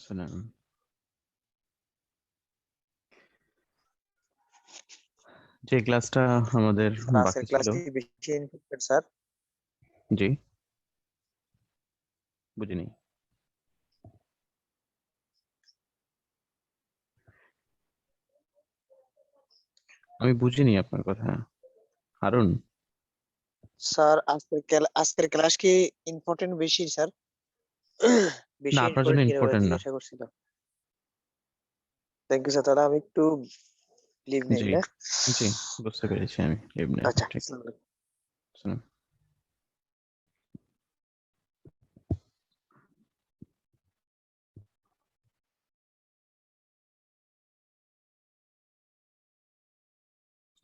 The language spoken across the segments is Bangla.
আসসালাম। যে ক্লাসটা আমাদের স্যার আজকের বাকি ক্লাস ছিল। কি বেশি ইম্পর্টেন্ট স্যার? জি, বুঝিনি। আমি বুঝিনি আপনার কথা। হারুন, স্যার আজকের ক্লাস কি ইম্পর্টেন্ট বেশি স্যার? না বেশি আপনার জন্য ইম্পর্টেন্ট কিনা বলে ইম্পর্টেন্ট না। জিজ্ঞাসা করছিলাম। থ্যাংক ইউ স্যার, তাহলে আমি একটু লিভ নেই জি না। জি, বুঝতে পেরেছি আমি। এমনি আচ্ছা, ঠিক। আসসালামু আলাইকুম। আসসালাম।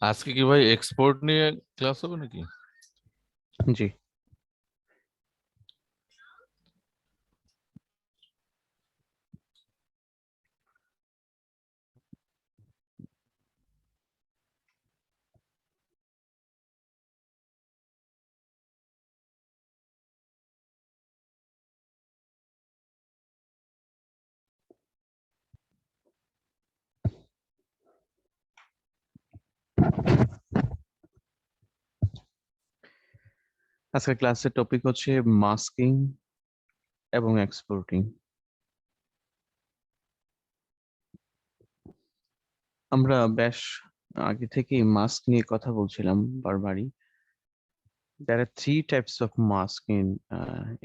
আজকে কি ভাই এক্সপোর্ট নিয়ে ক্লাস হবে নাকি? জি, আজকের ক্লাসের টপিক হচ্ছে মাস্কিং এবং এক্সপোর্টিং। আমরা বেশ আগে থেকেই মাস্ক নিয়ে কথা বলছিলাম বারবারই। There are three types of mask in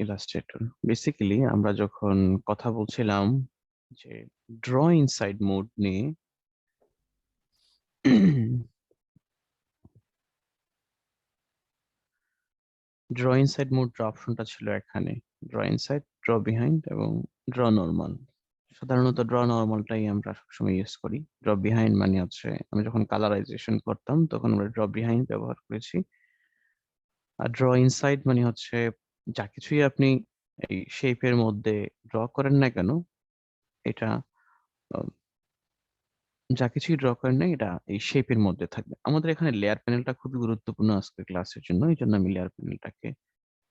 Illustrator. Basically, আমরা যখন কথা বলছিলাম যে draw inside mode নিয়ে, ড্র ইনসাইড মোড অপশনটা ছিল এখানে। ড্র ইনসাইড, ড্র বিহাইন্ড এবং ড্র নর্মাল। সাধারণত ড্র নর্মালটাই আমরা সবসময় ইউজ করি। ড্র বিহাইন্ড মানে হচ্ছে আমি যখন কালারাইজেশন করতাম তখন আমরা ড্র বিহাইন্ড ব্যবহার করেছি। আর ড্র ইনসাইড মানে হচ্ছে যা কিছুই আপনি এই শেপের মধ্যে ড্র করেন না কেন, এটা আহ, যা কিছুই ড্র করেন না এটা এই শেপের মধ্যে থাকবে। আমাদের এখানে লেয়ার প্যানেলটা খুবই গুরুত্বপূর্ণ আজকের ক্লাসের জন্য, এই জন্য আমি লেয়ার প্যানেলটাকে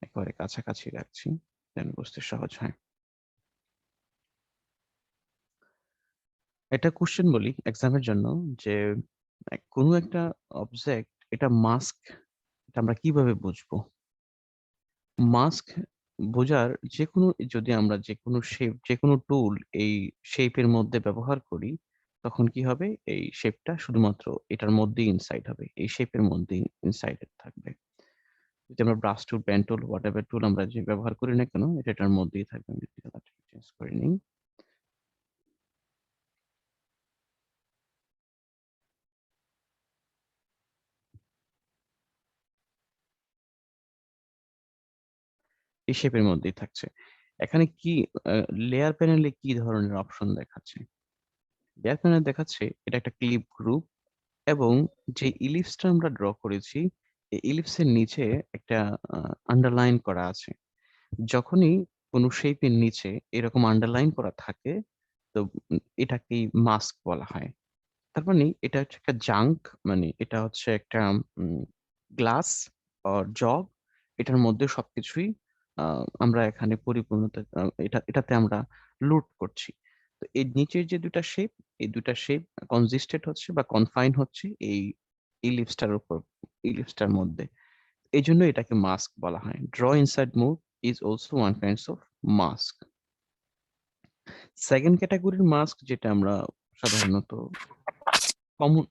একেবারে কাছাকাছি রাখছি যেন বুঝতে সহজ হয়। এটা কোশ্চেন বলি এক্সামের জন্য যে কোনো একটা অবজেক্ট এটা মাস্ক, এটা আমরা কিভাবে বুঝবো? মাস্ক বোঝার যে কোনো, যদি আমরা যে কোনো শেপ, যে কোনো টুল এই শেপের মধ্যে ব্যবহার করি, তখন কি হবে? এই শেপটা শুধুমাত্র এটার মধ্যেই ইনসাইড হবে, এই শেপের মধ্যেই ইনসাইডেড থাকবে। যদি আমরা brush tool, pen tool, whatever tool আমরা যে ব্যবহার করি না কেন, এটা এটার মধ্যেই থাকবে। আমি যদি কালারটা চেঞ্জ করে নিই, এই শেপের মধ্যেই থাকছে। এখানে কি লেয়ার প্যানেলে কি ধরনের অপশন দেখাচ্ছে? লেয়ার প্যানেলে দেখাচ্ছে এটা একটা ক্লিপ গ্রুপ, এবং যে ইলিপসটা আমরা ড্র করেছি এই ইলিপসের নিচে একটা আন্ডারলাইন করা আছে। যখনই কোনো শেপের নিচে এরকম আন্ডারলাইন করা থাকে, তো এটাকেই মাস্ক বলা হয়। তার মানে এটা হচ্ছে একটা জাঙ্ক, মানে এটা হচ্ছে একটা গ্লাস জগ, এটার মধ্যে সবকিছুই আমরা এখানে পরিপূর্ণতা, এটাতে আমরা লোড করছি। তো এর নিচের যে দুটা শেপ, এই দুটা শেপ কনজিস্টেড হচ্ছে বা কনফাইন হচ্ছে এই ইলিপসটার উপর, ইলিপসটার মধ্যে। এই জন্য এটাকে মাস্ক বলা হয়। Draw inside mode is also one kinds of mask. Second ক্যাটাগরির মাস্ক যেটা আমরা সাধারণত কমন,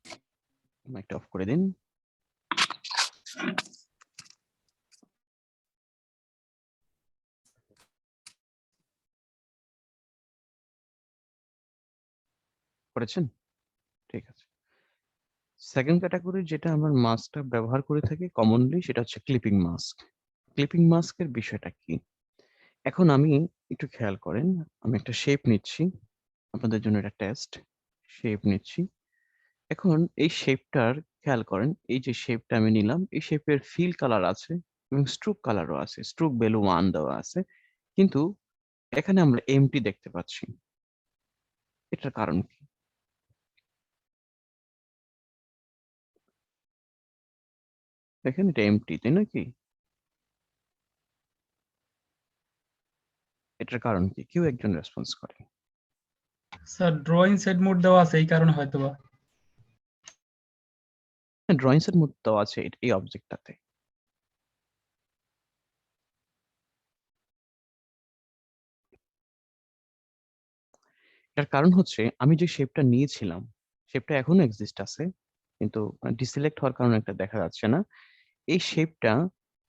মাইকটা অফ করে দিন। করেছেন? ঠিক আছে। সেকেন্ড ক্যাটাগরি যেটা আমরা মাস্কটা ব্যবহার করে থাকি কমনলি, সেটা হচ্ছে ক্লিপিং মাস্ক। ক্লিপিং মাস্কের বিষয়টা কি? এখন আমি একটু খেয়াল করেন, আমি একটা শেপ নিচ্ছি, আপনাদের জন্য এটা টেস্ট। শেপ নিচ্ছি। এখন এই শেপটার খেয়াল করেন, এই যে শেপটা আমি নিলাম, এই শেপের ফিল কালার আছে এবং স্ট্রোক কালারও আছে, স্ট্রোক ভ্যালু 1 দেওয়া আছে। কিন্তু এখানে আমরা এমটি দেখতে পাচ্ছি। এটার কারণ কি? দেখেন এটা এমটি, তাই নাকি? এটার কারণ কি? কেউ একজন রেসপন্স করে। স্যার ড্রয়িং সেট মোড দেওয়া আছে এই কারণে হয়তোবা। ড্রয়িং এর মধ্যে দেওয়া আছে এই অবজেক্টটাতে। এটার কারণ হচ্ছে আমি যে শেপটা নিয়েছিলাম শেপটা এখনো এক্সিস্ট আছে, কিন্তু ডিসিলেক্ট হওয়ার কারণে একটা দেখা যাচ্ছে না। এই শেপটা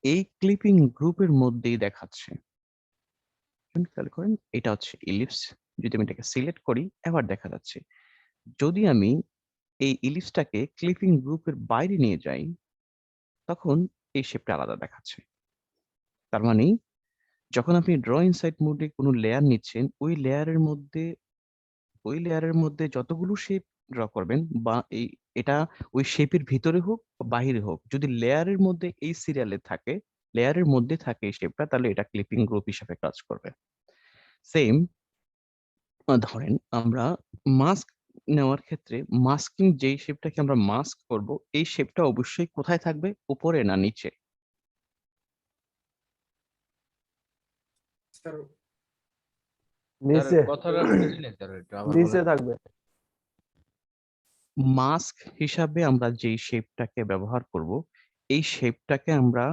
এই ক্লিপিং গ্রুপের মধ্যেই দেখাচ্ছে। খেয়াল করেন, এটা হচ্ছে ইলিপস। যদি আমি এটাকে সিলেক্ট করি এবার দেখা যাচ্ছে। যদি আমি এই ইলিপসটাকে ক্লিপিং গ্রুপের বাইরে নিয়ে যাই তখন এই শেপটা আলাদা দেখাচ্ছে। তার মানে যখন আপনি ড্র ইনসাইড মোডে কোনো লেয়ার নিচ্ছেন ওই লেয়ারের মধ্যে যতগুলো শেপ ড্র করবেন বা এটা ওই শেপের ভিতরে হোক বা বাহিরে হোক, যদি লেয়ারের মধ্যে এই সিরিয়ালে থাকে, লেয়ারের মধ্যে থাকে এই শেপটা, তাহলে এটা ক্লিপিং গ্রুপ হিসেবে কাজ করবে। সেম ধরেন আমরা মাস্ক নেওয়ার ক্ষেত্রে মাস্কিং যেই শেপটাকে আমরা মাস্ক করব, এই শেপটা অবশ্যই কোথায় থাকবে, উপরে না নিচে? নিচে কথাটা বুঝিনি স্যার, একটু আবার নিচে বলেন। থাকবে। মাস্ক হিসাবে আমরা যেই শেপটাকে ব্যবহার করব, এই শেপটাকে আমরা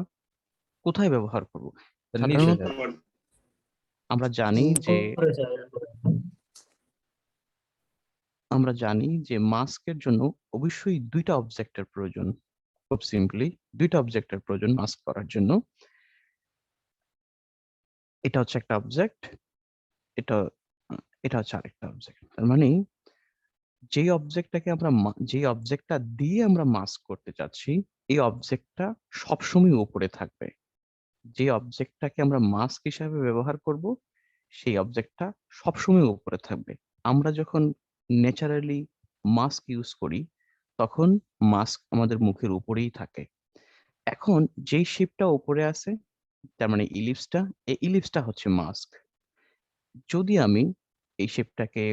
কোথায় ব্যবহার করব? স্যার, নিচে সাধারণত স্যার। আমরা জানি যে মাস্কের জন্য অবশ্যই দুইটা অবজেক্টের প্রয়োজন। খুব সিম্পলি দুইটা অবজেক্টের প্রয়োজন মাস্ক করার জন্য। এটা হচ্ছে একটা অবজেক্ট, এটা এটা হচ্ছে আরেকটা অবজেক্ট। তার মানে যে অবজেক্টটা দিয়ে আমরা মাস্ক করতে চাচ্ছি, এই অবজেক্টটা সবসময় উপরে থাকবে। যে অবজেক্টটাকে আমরা মাস্ক হিসাবে ব্যবহার করব, সেই অবজেক্টটা সবসময় উপরে থাকবে। আমরা যখন ন্যাচারালি মাস্ক ইউজ করি তখন মাস্ক আমাদের মুখের উপরেই থাকে। এখন যেই শেপটা উপরে আছে, তার মানে ইলিপসটা, এই ইলিপসটা হচ্ছে মাস্ক। যদি আমি এই শেপটাকে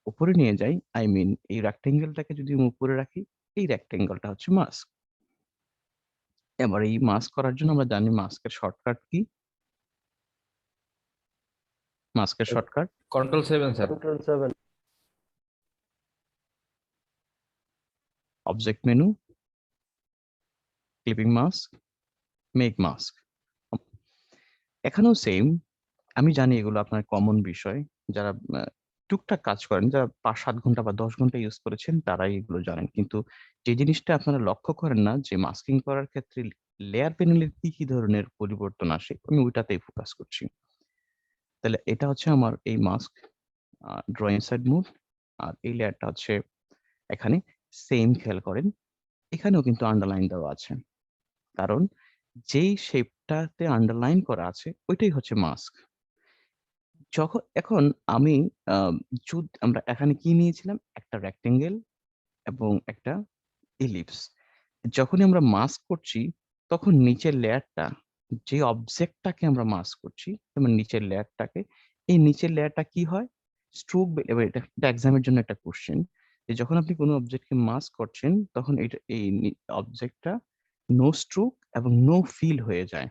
উপরে নিয়ে যাই, আই মিন এই রেক্টেঙ্গেলটাকে যদি আমি উপরে রাখি, এই রেক্টেঙ্গেলটা হচ্ছে মাস্ক। এবার এই মাস্ক করার জন্য আমরা জানি মাস্কের শর্টকাট কি? মাস্কের shortcut Ctrl 7 sir. Ctrl 7 object menu, clipping mask, make mask. এখানেও সেম। আমি জানি এগুলো আপনার কমন বিষয়, যারা টুকটাক কাজ করেন, যারা 5-7 ঘন্টা বা 10 ঘন্টা ইউজ করেছেন তারাই এগুলো জানেন। কিন্তু যে জিনিসটা আপনারা লক্ষ্য করেন না, যে মাস্কিং করার ক্ষেত্রে লেয়ার প্যানেলের কি কি ধরনের পরিবর্তন আসে, আমি ওইটাতেই ফোকাস করছি। তাহলে এটা হচ্ছে আমার এই মাস্ক ড্রয়িং সাইড মোড, আর এই লেয়ারটা হচ্ছে এখানে। সেম খেয়াল করেন, এখানেও কিন্তু আন্ডারলাইন দেওয়া আছে, কারণ যেই শেপটাতে আন্ডারলাইন করা আছে ওইটাই হচ্ছে মাস্ক। যখন এখন আমি আমরা এখানে কি নিয়েছিলাম, একটা রেক্টেঙ্গেল এবং একটা ইলিপস। যখনই আমরা মাস্ক করছি তখন নিচের লেয়ারটা, যে অবজেক্টটাকে আমরা মাস্ক করছি, যেমন নিচের লেয়ারটাকে, এই নিচের লেয়ারটা কি হয়, স্ট্রোক। এবার এটা এক্সামের জন্য একটা কোশ্চেন, যে যখন আপনি কোনো অবজেক্টকে মাস্ক করছেন তখন এটা এই অবজেক্টটা নো স্ট্রোক এবং নো ফিল হয়ে যায়।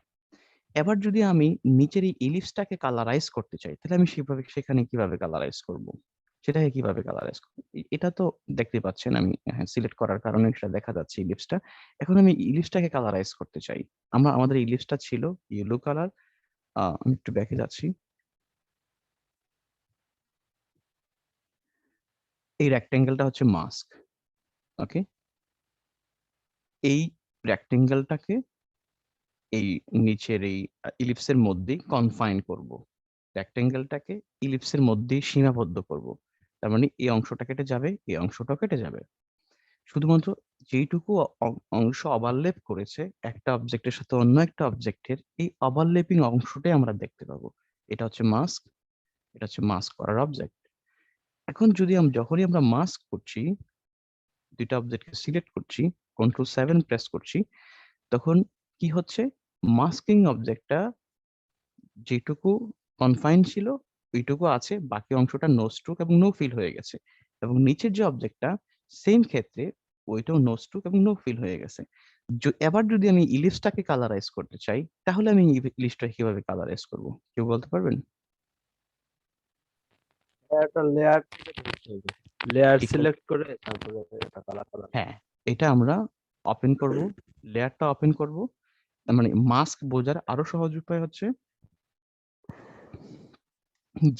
এবার যদি আমি নিচের এই ইলিপসটাকে কালারাইজ করতে চাই, তাহলে আমি সেখানে কিভাবে কালারাইজ করব? সেটাকে কিভাবে কালারাইজ করব? এটা তো দেখতে পাচ্ছেন আমি সিলেক্ট করার কারণে সেটা দেখা যাচ্ছে ইলিপসটা। এখন আমি ইলিপসটাকে কালারাইজ করতে চাই। আমাদের ইলিপসটা ছিল ইয়েলো কালার। আমি একটু ব্যাকে যাচ্ছি। এই রেক্টেঙ্গেলটা হচ্ছে মাস্ক। ওকে, এই রেক্টেঙ্গেলটাকে এই নিচের এই ইলিপসের মধ্যেই কনফাইন করব। রেক্টেঙ্গেলটাকে ইলিপসের মধ্যেই সীমাবদ্ধ করব। তার মানে এই অংশটা কেটে যাবে, এই অংশটাও কেটে যাবে। শুধুমাত্র যেইটুকু অংশ ওভারল্যাপ করেছে একটা অবজেক্টের সাথে অন্য একটা অবজেক্টের, এই ওভারল্যাপিং অংশটাই আমরা দেখতে পাবো। এটা হচ্ছে মাস্ক, এটা হচ্ছে মাস্ক করার অবজেক্ট। এখন যদি যখনই আমরা মাস্ক করছি, দুইটা অবজেক্টকে সিলেক্ট করছি, Ctrl 7 প্রেস করছি, তখন কি হচ্ছে, মাস্কিং অবজেক্টটা যেটুকু কনফাইন ছিল ওইটুকু আছে, বাকি অংশটা নো স্ট্রোক এবং নো ফিল হয়ে গেছে। এবং নিচের যে অবজেক্টটা, সেম ক্ষেত্রে ওইটাও নো স্ট্রোক এবং নো ফিল হয়ে গেছে। এবার যদি আমি ইলিপসটাকে কালারাইজ করতে চাই, তাহলে আমি ইলিপসটা কিভাবে কালারাইজ করব, কেউ বলতে পারবেন? একটা লেয়ার লেয়ার কি করব? সিলেক্ট করে তারপরে এটা কালার কালার হ্যাঁ, এটা আমরা ওপেন করব, লেয়ারটা ওপেন করব। তার মানে মাস্ক বোঝার আরো সহজ উপায় হচ্ছে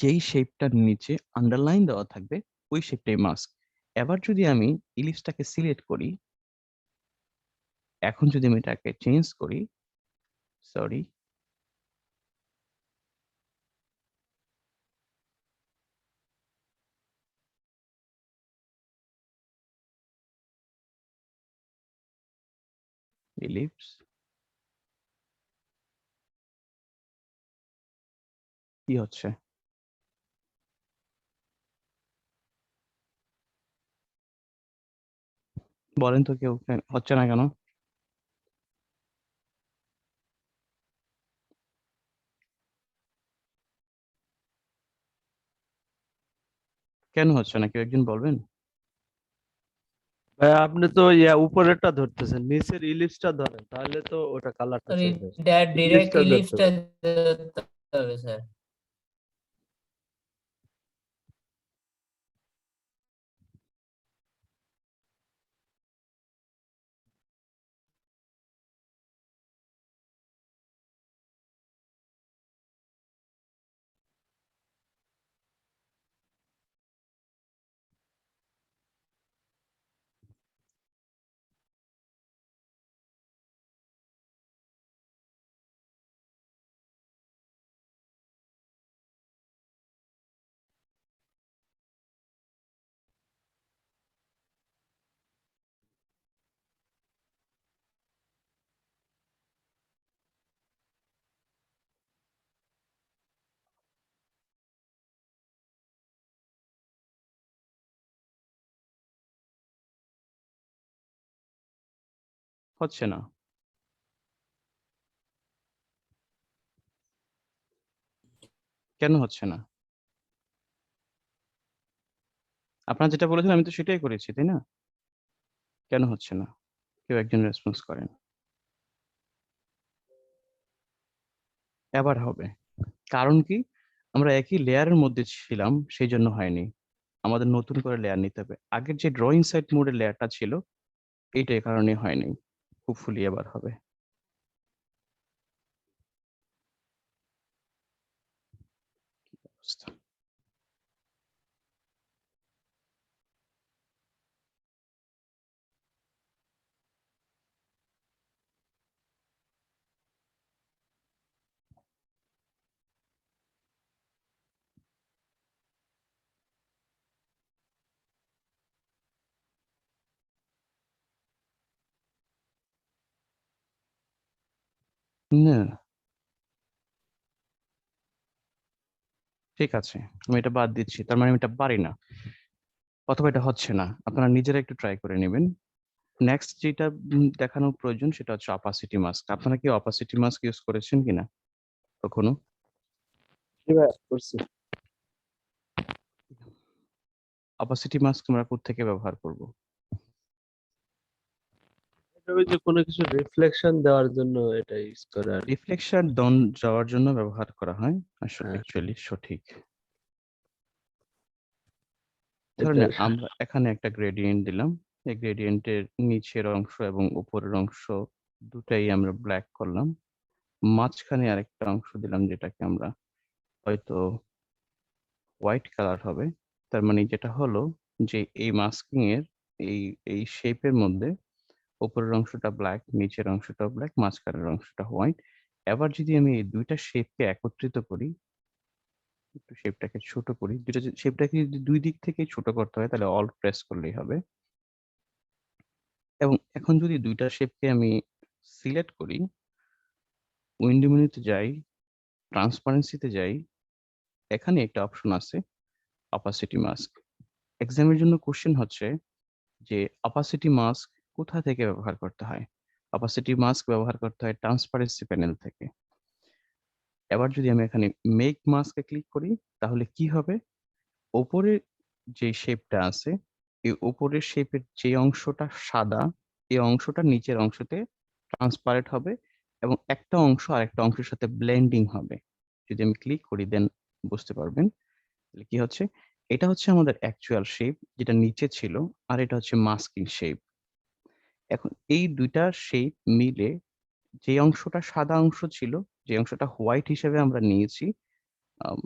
যেই শেপটার নিচে আন্ডারলাইন দেওয়া থাকবে ওই শেপটাই মাস্ক। এবার যদি আমি ইলিপসটাকে সিলেক্ট করি, এখন যদি আমি এটাকে চেঞ্জ করি, সরি, ইলিপস, কি হচ্ছে? বলেন তো কেউ, হচ্ছে না কেন? কেন হচ্ছে না, কেউ একজন বলবেন? ভাই আপনি তো উপরেরটা ধরতেছেন, নিচের ইলিপসটা ধরেন তাহলে তো ওটা কালারটা চেঞ্জ হবে। ডাইরেক্ট ইলিপসটা ধরতে ইলিপসটা হবে। ধরতে হবে স্যার। হচ্ছে না। কেন হচ্ছে না? আপনারা যেটা বলেছেন আমি তো সেটাই করেছি, তাই না? কেন হচ্ছে না? কেউ একজন রেসপন্স করেন। এবার হবে। কারণ কি? আমরা একই লেয়ারের মধ্যে ছিলাম, সেই জন্য হয়নি। আমাদের নতুন করে লেয়ার নিতে হবে। আগের যে ড্রয়িং সাইট মোডের লেয়ারটা ছিল, এইটা এই কারণে হয়নি। হোপফুলি এবার হবে। কি অবস্থা? না, ঠিক আছে, আমি এটা বাদ দিচ্ছি, তার মানে আমি এটা পারি না, অথবা এটা হচ্ছে না। আপনারা নিজেরা একটু ট্রাই করে নেবেন। নেক্সট যেটা দেখানো প্রয়োজন সেটা হচ্ছে অপাসিটি মাস্ক। আপনারা কি অপাসিটি মাস্ক ইউজ করেছেন কিনা কখনো? জি ভাই, করছি। অপাসিটি মাস্ক আমরা কোত্থেকে ব্যবহার করব? এটা ওই যে কোনো কিছু রিফ্লেকশন দেওয়ার জন্য এটা ইউজ করে আর কি। রিফ্লেকশন ডন যাওয়ার জন্য ব্যবহার করা হয় আসলে, হ্যাঁ, অ্যাকচুয়ালি সঠিক। এটা ধরেন আমরা এখানে একটা গ্রেডিয়েন্ট দিলাম, এই গ্রেডিয়েন্টের নিচের অংশ এবং উপরের অংশ দুটাই আমরা ব্ল্যাক করলাম, মাঝখানে আরেকটা অংশ দিলাম যেটাকে আমরা হয়তো হোয়াইট কালার হবে। তার মানে যেটা হলো যে এই মাস্কিং এর এই এই শেপের মধ্যে উপরের অংশটা ব্ল্যাক, নিচের অংশটা ব্ল্যাক, মাঝখানের অংশটা হোয়াইট। এবার যদি আমি এই দুইটা শেপকে একত্রিত করি, একটু শেপটাকে ছোট করি, দুইটা শেপটাকে যদি দুই দিক থেকে ছোট করতে হয় তাহলে অল্ট প্রেস করলেই হবে। এবং এখন যদি দুইটা শেপকে আমি সিলেক্ট করি, উইন্ডো মেনুতে যাই, ট্রান্সপারেন্সিতে যাই, এখানে একটা অপশন আছে অপাসিটি মাস্ক। এক্সামের জন্য কোশ্চেন হচ্ছে যে অপাসিটি মাস্ক কোথা থেকে ব্যবহার করতে হয়? অপাসিটি মাস্ক ব্যবহার করতে হয় ট্রান্সপারেন্সি প্যানেল থেকে। এবার যদি আমি এখানে মেক মাস্কে ক্লিক করি তাহলে কি হবে? ওপরে যে শেপটা আছে, এই উপরের শেপের যে অংশটা সাদা, এই অংশটা নিচের অংশতে ট্রান্সপারেন্ট হবে এবং একটা অংশ আরেকটা অংশের সাথে ব্লেন্ডিং হবে। যদি আমি ক্লিক করি দেন বুঝতে পারবেন। তাহলে কি হচ্ছে, এটা হচ্ছে আমাদের অ্যাকচুয়াল শেপ যেটা নিচে ছিল, আর এটা হচ্ছে মাস্কিং শেপ। এখন এই ২ টা শেপ মিলে যে অংশটা সাদা অংশ ছিল, যে অংশটা হোয়াইট হিসেবে আমরা নিয়েছি আম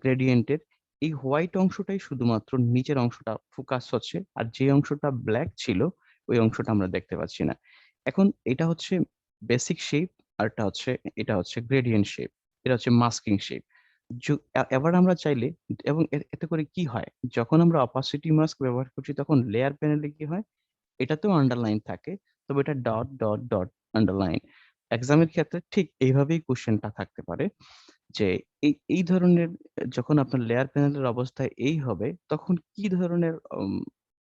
গ্রেডিয়েন্টের, এই হোয়াইট অংশটাই শুধুমাত্র নিচের অংশটা ফোকাস হচ্ছে। আর যে অংশটা ব্লাক ছিল, ওই অংশটা আমরা দেখতে পাচ্ছি না। এখন এটা হচ্ছে বেসিক শেপ, আর এটা হচ্ছে গ্রেডিয়েন্ট শেপ। এটা হচ্ছে মাস্কিং শেপ। এবার আমরা চাইলে এবং এতে করে কি হয়? যখন আমরা অপাসিটি মাস্ক ব্যবহার করছি তখন লেয়ার প্যানেলে কি হয়? এটাতেও আন্ডারলাইন থাকে। তবে এটা ডট, ডট, ডট আন্ডারলাইন। এক্সামের ক্ষেত্রে ঠিক এইভাবেই কোয়েশ্চেনটা থাকতে পারে যে এই ধরনের যখন আপনার লেয়ার প্যানেলের অবস্থা এই হবে তখন কি ধরনের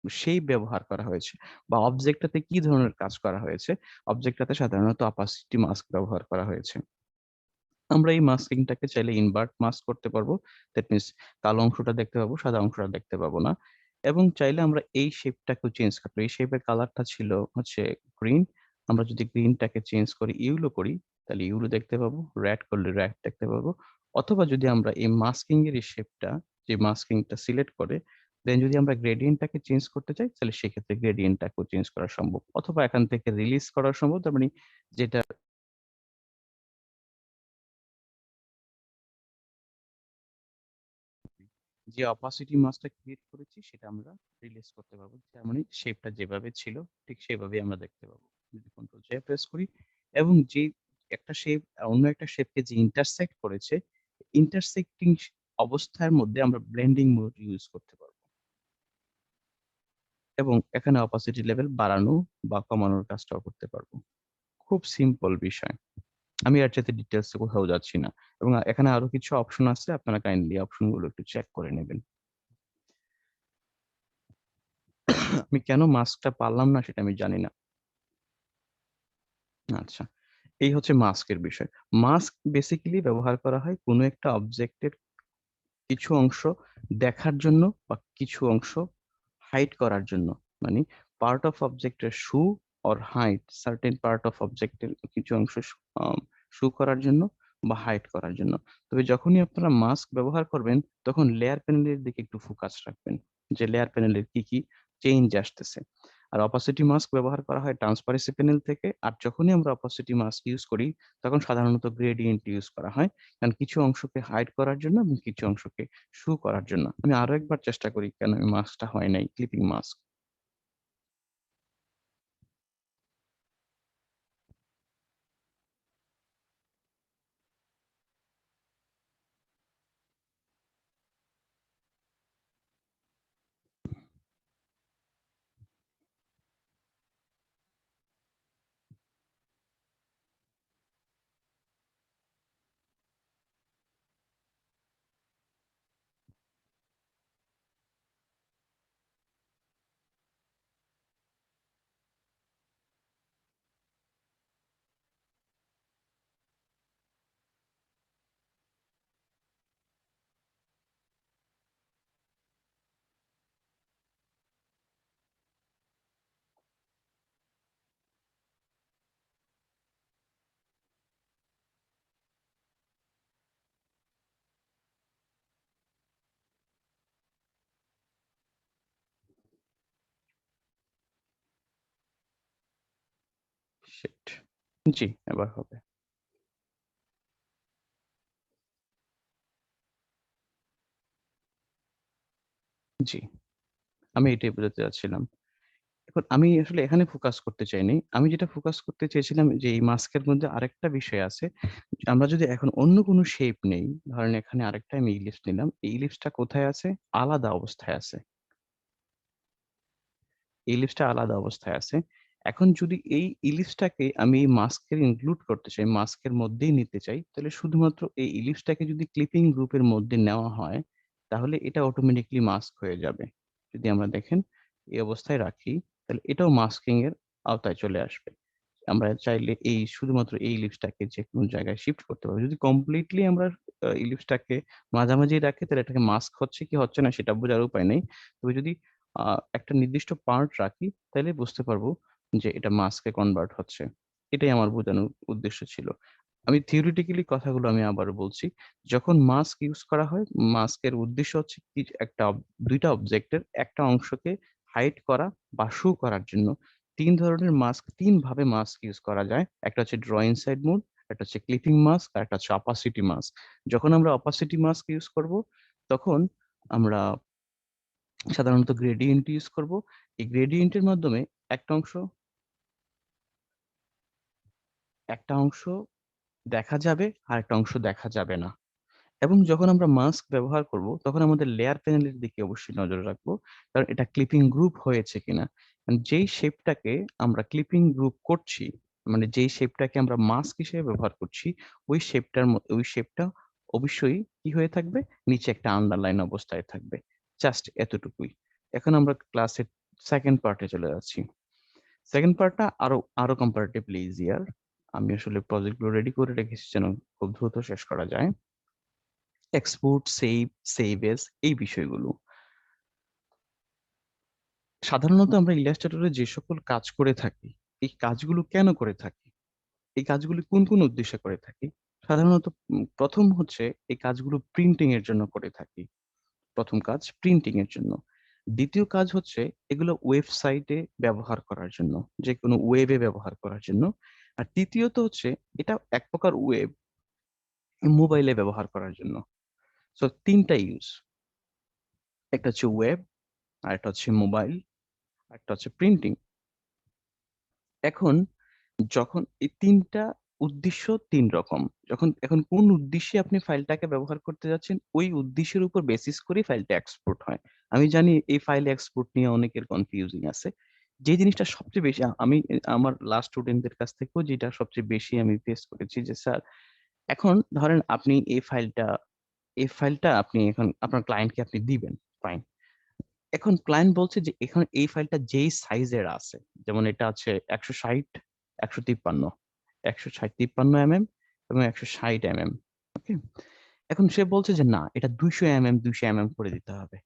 শেপ ব্যবহার করা হয়েছে বা অবজেক্টটাতে কি ধরনের কাজ করা হয়েছে? অবজেক্টটাতে সাধারণত অপাসিটি মাস্ক ব্যবহার করা হয়েছে। আমরা এই মাস্কিংটাকে চাইলে ইনভার্ট মাস্ক করতে পারবো। দ্যাট মিনস কালো অংশটা দেখতে পাবো, সাদা অংশটা দেখতে পাবো না। এবং চাইলে আমরা এই শেপটাকেও চেঞ্জ করতে পারি। এই শেপের কালারটা ছিল হচ্ছে গ্রিন। আমরা যদি গ্রিনটাকে চেঞ্জ করে ইয়েলো করি, তাহলে ইয়েলো দেখতে পাবো। রেড করলে রেড দেখতে পাবো। অথবা যদি আমরা এই মাস্কিং এর এই শেপটা, যে মাস্কিংটা সিলেক্ট করে দেন যদি আমরা গ্রেডিয়েন্টটাকে চেঞ্জ করতে চাই, তাহলে সেক্ষেত্রে গ্রেডিয়েন্টটাকেও চেঞ্জ করা সম্ভব। অথবা এখান থেকে রিলিজ করা সম্ভব। তার মানে যেটা যে অপাসিটি মাস্কটা ক্রিয়েট করেছি সেটা আমরা রিলিজ করতে পারবো। তার মানে শেপটা যেভাবে ছিল ঠিক সেভাবেই আমরা দেখতে পাবো। যদি কন্ট্রোল জে প্রেস করি এবং যে একটা শেপ অন্য একটা শেপকে যে ইন্টারসেক্ট করেছে, ইন্টারসেক্টিং অবস্থার মধ্যে আমরা ব্লেন্ডিং মোড ইউজ করতে পারবো এবং এখানে অপাসিটি লেভেল বাড়ানো বা কমানোর কাজটাও করতে পারবো। খুব সিম্পল বিষয়। আমি এর চাইতে ডিটেইলস এ কোথাও যাচ্ছি না এবং এখানে আরো কিছু অপশন আছে, আপনারা কাইন্ডলি অপশনগুলো একটু চেক করে নেবেন। আমি কেন মাস্কটা পারলাম না সেটা আমি জানি না। আচ্ছা, এই হচ্ছে মাস্কের বিষয়। মাস্ক বেসিক্যালি ব্যবহার করা হয় কোনো একটা অবজেক্টের কিছু অংশ দেখার জন্য বা কিছু অংশ হাইড করার জন্য। মানে পার্ট অফ অবজেক্টের show or hide certain part of অবজেক্টের কিছু অংশ শো করার জন্য বা হাইড করার জন্য। তবে যখনই আপনারা মাস্ক ব্যবহার করবেন তখন লেয়ার প্যানেলের দিকে একটু ফোকাস রাখবেন যে লেয়ার প্যানেলের কি কি চেঞ্জ আসতেছে। আর অপাসিটি মাস্ক ব্যবহার করা হয় ট্রান্সপারেন্সি প্যানেল থেকে। আর যখনই আমরা অপাসিটি মাস্ক ইউজ করি তখন সাধারণত গ্রেডিয়েন্ট ইউজ করা হয়, কারণ কিছু অংশকে হাইড করার জন্য এবং কিছু অংশকে শো করার জন্য। আমি আরো একবার চেষ্টা করি কেন এই মাস্কটা হয় নাই, ক্লিপিং মাস্ক। শিট। জি, এবার হবে। জি, আমি এটাই বোঝাতে চাচ্ছিলাম। এখন আমি আসলে এখানে ফোকাস করতে চাইনি। আমি যেটা ফোকাস করতে চেয়েছিলাম যে এই মাস্কের মধ্যে আরেকটা বিষয় আছে। আমরা যদি এখন অন্য কোনো শেপ নেই, ধরেন এখানে আরেকটা আমি ইলিপস নিলাম। এই ইলিপসটা কোথায় আছে? আলাদা অবস্থায় আছে। ইলিপসটা আলাদা অবস্থায় আছে। এখন যদি এই ইলিপসটাকে আমি এই মাস্কের ইনক্লুড করতে চাই, মাস্কের মধ্যেই নিতে চাই, তাহলে শুধুমাত্র এই ইলিপসটাকে যদি ক্লিপিং গ্রুপের মধ্যে নেওয়া হয়, তাহলে এটা অটোমেটিক্যালি মাস্ক হয়ে যাবে। যদি আমরা দেখেন এই অবস্থায় রাখি, তাহলে এটাও মাস্কিং এর আওতায় চলে আসবে। আমরা চাইলে এই শুধুমাত্র এই ইলিপসটাকে যেকোনো জায়গায় শিফট করতে পারবো। যদি কমপ্লিটলি আমরা ইলিপসটাকে মাঝামাঝি রাখি, তাহলে এটাকে মাস্ক হচ্ছে কি হচ্ছে না সেটা বোঝার উপায় নেই। তবে যদি আ একটা নির্দিষ্ট পার্ট রাখি, তাইলে বুঝতে পারবো যে এটা মাস্কে কনভার্ট হচ্ছে। এটাই আমার বোঝানোর উদ্দেশ্য ছিল। আমি থিওরিটিক্যালি কথাগুলো আমি আবার বলছি। যখন মাস্ক ইউজ করা হয়, মাস্কের উদ্দেশ্য হচ্ছে কি দুইটা অবজেক্টের একটা অংশকে হাইড করা বা শো করার জন্য। তিন ধরনের মাস্ক, তিন ভাবে মাস্ক ইউজ করা যায়। একটা হচ্ছে ড্র ইনসাইড মোড, একটা হচ্ছে ক্লিপিং মাস্ক, আর একটা হচ্ছে অপাসিটি মাস্ক। যখন আমরা অপাসিটি মাস্ক ইউজ করব, তখন আমরা সাধারণত গ্রেডিয়েন্ট ইউজ করব। এই গ্রেডিয়েন্টের মাধ্যমে একটা অংশ একটা অংশ দেখা যাবে আর একটা অংশ দেখা যাবে না। এবং যখন আমরা মাস্ক ব্যবহার করব, তখন আমাদের লেয়ার প্যানেলের দিকে অবশ্যই নজর রাখবো, কারণ এটা ক্লিপিং গ্রুপ হয়েছে কিনা। কারণ যেই শেপটাকে আমরা ক্লিপিং গ্রুপ করছি, মানে যেই শেপটাকে আমরা মাস্ক হিসেবে ব্যবহার করছি, ওই শেপটা অবশ্যই কি হয়ে থাকবে, নিচে একটা আন্ডারলাইন অবস্থায় থাকবে। জাস্ট এতটুকুই। এখন আমরা ক্লাসের সেকেন্ড পার্টে চলে যাচ্ছি। সেকেন্ড পার্টটা আরো আরো কম্পারেটিভলি ইজিয়ার। আমি আসলে প্রজেক্টগুলো রেডি করে রেখেছি যেন খুব দ্রুত শেষ করা যায়। এক্সপোর্ট, সেভ এস, এই বিষয়গুলো সাধারণত আমরা ইলাস্ট্রেটরে যে সকল কাজ করে থাকি, এই কাজগুলো কেন করে থাকি, এই কাজগুলো কোন কোন উদ্দেশ্যে করে থাকি। সাধারণত প্রথম হচ্ছে এই কাজগুলো প্রিন্টিং এর জন্য করে থাকি। প্রথম কাজ প্রিন্টিং এর জন্য। দ্বিতীয় কাজ হচ্ছে এগুলো ওয়েবসাইটে ব্যবহার করার জন্য, যে কোনো ওয়েবে ব্যবহার করার জন্য। আর তৃতীয়ত হচ্ছে এটা এক প্রকার ওয়েব, মোবাইলে ব্যবহার করার জন্য। সো তিনটা ইউজ, একটা হচ্ছে ওয়েব, আর একটা হচ্ছে মোবাইল, একটা হচ্ছে প্রিন্টিং। এখন যখন এই তিনটা উদ্দেশ্য তিন রকম, এখন কোন উদ্দেশ্যে আপনি ফাইলটাকে ব্যবহার করতে যাচ্ছেন, ওই উদ্দেশ্যের উপর বেসিস করে ফাইলটা এক্সপোর্ট হয়। আমি জানি এই ফাইল এক্সপোর্ট নিয়ে অনেকের কনফিউজিং আছে। যে জিনিসটা সবচেয়ে বেশি আমি আমার লাস্ট স্টুডেন্টদের কাছ থেকেও যেটা সবচেয়ে বেশি আমি ফেস করেছি, যে স্যার এখন ধরেন আপনি এই ফাইলটা আপনি এখন আপনার ক্লায়েন্টকে আপনি দিবেন, ফাইন। এখন ক্লায়েন্ট বলছে যে এখন এই ফাইলটা যেই সাইজের আছে, যেমন এটা আছে 160, 153, 153 mm এবং 160 mm। ওকে, এখন সে বলছে যে না, এটা 200 mm 200 mm করে দিতে হবে।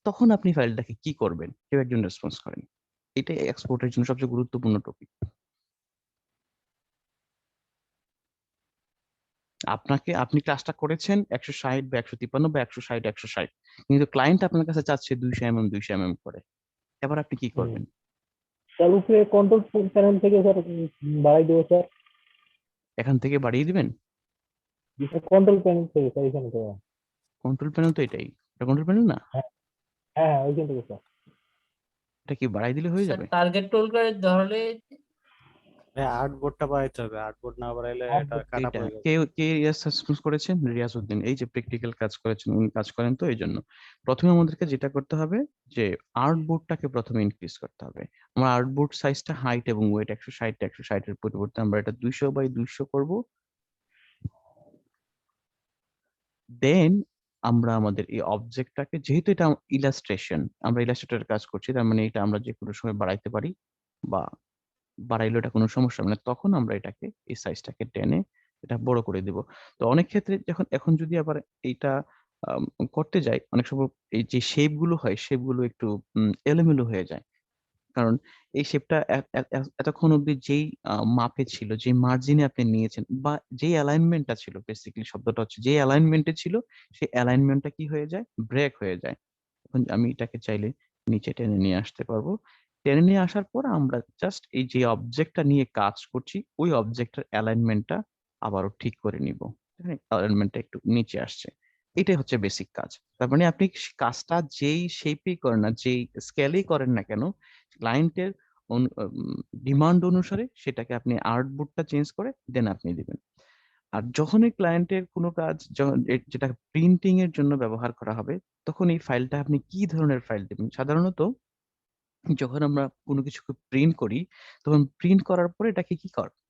তখন আপনি ফাইলটাকে কি করবেন? কেউ একজন রেসপন্স করেন। এটাই এক্সপোর্টের জন্য সবচেয়ে গুরুত্বপূর্ণ টপিক। আপনি কাজটা করেছেন 160 বা 153 বা 160 160, কিন্তু ক্লায়েন্ট আপনার কাছে চাচ্ছে 200 mm 200 mm করে। এবার আপনি কি করবেন? তার উপরে কন্ট্রোল প্যানেল থেকে স্যার বাড়াই দেবো স্যার। এখান থেকে বাড়িয়ে দিবেন? কন্ট্রোল প্যানেল থেকে স্যার, এখানে থেকে। কন্ট্রোল প্যানেল তো এটাই, এটা কন্ট্রোল প্যানেল না? হ্যাঁ হ্যাঁ, ওইখান থেকে স্যার। এটা কি বাড়াই দিলে হয়ে স্যার যাবে? টার্গেট টুল করে ধরলে আর্টবোর্ডটা বাড়াইতে হবে, আর্টবোর্ড না বাড়াইলে এটা কাটা এটা পড়ে যাবে। কে রেসপন্স করেছেন? রিয়াজউদ্দিন, এই যে প্র্যাকটিক্যাল কাজ করেছেন, উনি কাজ করেন তো এই জন্য। প্রথমে আমাদেরকে যেটা করতে হবে যে আর্টবোর্ডটাকে প্রথমে ইনক্রিজ করতে হবে। আমার আর্টবোর্ড সাইজটা হাইট এবং ওয়েট 160 160 এর পরিবর্তে আমরা এটা 200 বাই 200 করব। দেন আমরা আমাদের এই অবজেক্টটাকে, যেহেতু এটা ইলাস্ট্রেশন, আমরা ইলাস্ট্রেটরের কাজ করছি, তার মানে এটা আমরা যে কোনো সময় বাড়াইতে পারি, বা বাড়াইলে এটা কোনো সমস্যা হবে না। তখন আমরা এটাকে এই সাইজটাকে টেনে এটা বড় করে দিব। তো অনেক ক্ষেত্রে এখন যদি আবার এইটা আম, করতে যাই, অনেক সময় এই যে শেপ গুলো হয়, শেপ গুলো একটু এলোমেলো হয়ে যায়। কারণ এই শেপটা এতক্ষণ অব্দি যেই মাপে ছিল, যে মার্জিনে আপনি নিয়েছেন, বা যেই অ্যালাইনমেন্টটা ছিল, বেসিক্যালি শব্দটা হচ্ছে যে অ্যালাইনমেন্টে ছিল, সেই অ্যালাইনমেন্টটা কি হয়ে যায়, ব্রেক হয়ে যায়। এখন আমি এটাকে চাইলে নিচে টেনে নিয়ে আসতে পারবো। টেনে নিয়ে আসার পর আমরা জাস্ট এই যে অবজেক্টটা নিয়ে কাজ করছি, ওই অবজেক্টের অ্যালাইনমেন্টটা আবারও ঠিক করে নিব। অ্যালাইনমেন্টটা একটু নিচে আসছে। এটাই হচ্ছে বেসিক কাজ। তার মানে আপনি কাজটা যেই শেপেই করেন না, যেই স্কেলেই করেন না কেন, ক্লায়েন্টের ডিমান্ড অনুসারে সেটাকে আপনি আর্টবোর্ডটা চেঞ্জ করে দেন আপনি দিবেন। আর যখনই ক্লায়েন্টের কোনো কাজ যেটা প্রিন্টিং এর জন্য ব্যবহার করা হবে, তখন এই ফাইলটা আপনি কি ধরনের ফাইল দেবেন? সাধারণত যখন আমরা কোনো কিছুকে প্রিন্ট করি, তখন প্রিন্ট করার পরে এটাকে